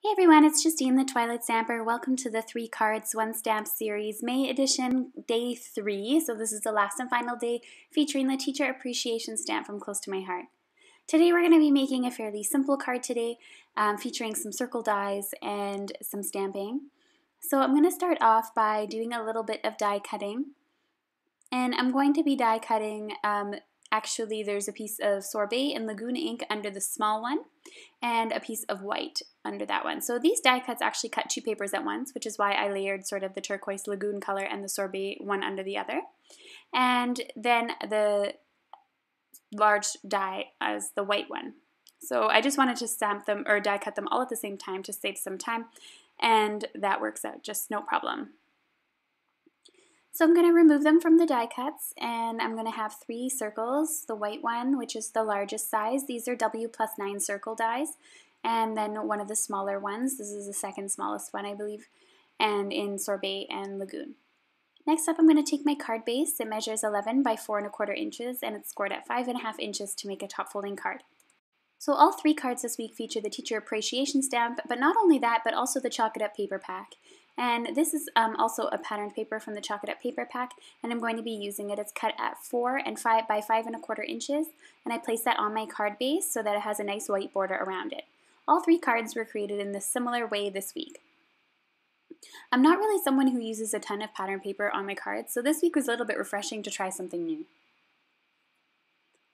Hey everyone, it's Justine the Twilight Stamper. Welcome to the 3 Cards, 1 Stamp series, May edition, day 3. So this is the last and final day featuring the Teacher Appreciation Stamp from Close to My Heart. Today we're going to be making a fairly simple card today, featuring some circle dies and some stamping. So I'm going to start off by doing a little bit of die cutting. And I'm going to be die cutting, actually there's a piece of sorbet and lagoon ink under the small one, and a piece of white under that one. So these die cuts actually cut 2 papers at once, which is why I layered sort of the turquoise lagoon color and the sorbet one under the other. And then the large die as the white one. So I just wanted to stamp them or die cut them all at the same time to save some time, and that works out just no problem. So I'm going to remove them from the die cuts, and I'm going to have 3 circles. The white one, which is the largest size, these are W+9 circle dies, and then one of the smaller ones, this is the second smallest one I believe, and in sorbet and lagoon. Next up I'm going to take my card base. It measures 11 by 4¼ inches, and it's scored at 5½ inches to make a top folding card. So all 3 cards this week feature the Teacher Appreciation Stamp, but not only that, but also the Chalk It Up paper pack. And this is also a patterned paper from the Chalk It Up paper pack, and I'm going to be using it. It's cut at 4 and 5 by 5¼ inches, and I place that on my card base so that it has a nice white border around it. All 3 cards were created in this similar way this week. I'm not really someone who uses a ton of pattern paper on my cards, so this week was a little bit refreshing to try something new.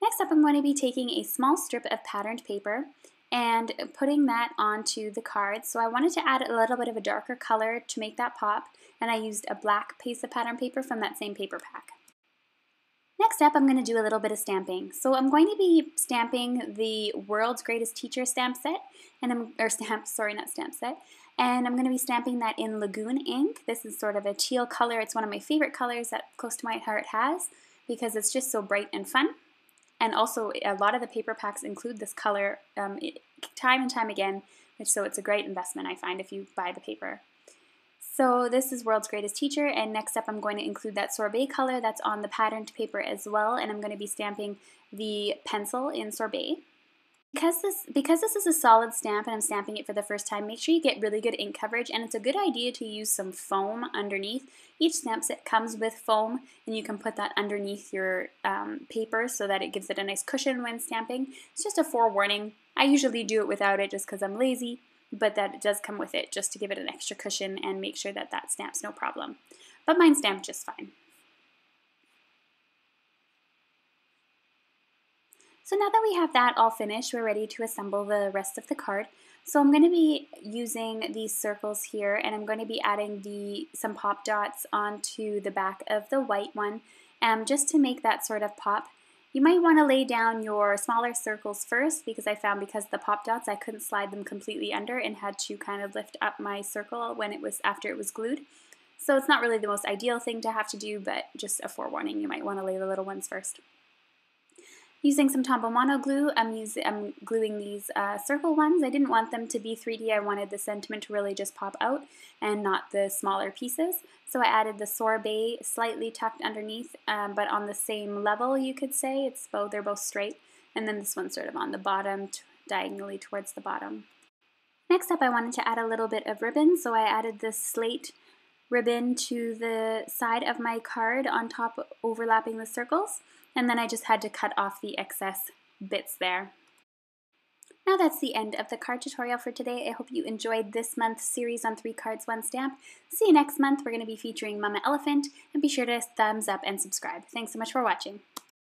Next up, I'm going to be taking a small strip of patterned paper and putting that onto the card. So I wanted to add a little bit of a darker color to make that pop, and I used a black piece of pattern paper from that same paper pack. Next up, I'm going to do a little bit of stamping. So I'm going to be stamping the World's Greatest Teacher stamp set, and I'm going to be stamping that in lagoon ink. This is sort of a teal color. It's one of my favorite colors that Close to My Heart has because it's just so bright and fun. And also, a lot of the paper packs include this color time and time again, so it's a great investment, I find, if you buy the paper. So this is World's Greatest Teacher, and next up I'm going to include that sorbet color that's on the patterned paper as well, and I'm going to be stamping the pencil in sorbet. Because this is a solid stamp and I'm stamping it for the first time, make sure you get really good ink coverage, and it's a good idea to use some foam underneath. Each stamp set comes with foam, and you can put that underneath your paper so that it gives it a nice cushion when stamping. It's just a forewarning. I usually do it without it just because I'm lazy, but that it does come with it just to give it an extra cushion and make sure that that stamps no problem. But mine stamped just fine. So now that we have that all finished, we're ready to assemble the rest of the card. So I'm going to be using these circles here, and I'm going to be adding some pop dots onto the back of the white one, just to make that sort of pop. You might want to lay down your smaller circles first, because I found because the pop dots I couldn't slide them completely under and had to kind of lift up my circle after it was glued. So it's not really the most ideal thing to have to do, but just a forewarning, you might want to lay the little ones first. Using some Tombow Mono glue, I'm gluing these circle ones. I didn't want them to be 3D. I wanted the sentiment to really just pop out and not the smaller pieces. So I added the sorbet slightly tucked underneath, but on the same level, you could say. They're both straight. And then this one's sort of on the bottom, diagonally towards the bottom. Next up, I wanted to add a little bit of ribbon, so I added this slate ribbon to the side of my card on top, overlapping the circles. And then I just had to cut off the excess bits there. Now that's the end of the card tutorial for today. I hope you enjoyed this month's series on 3 cards, 1 stamp. See you next month. We're going to be featuring Mama Elephant, and be sure to thumbs up and subscribe. Thanks so much for watching.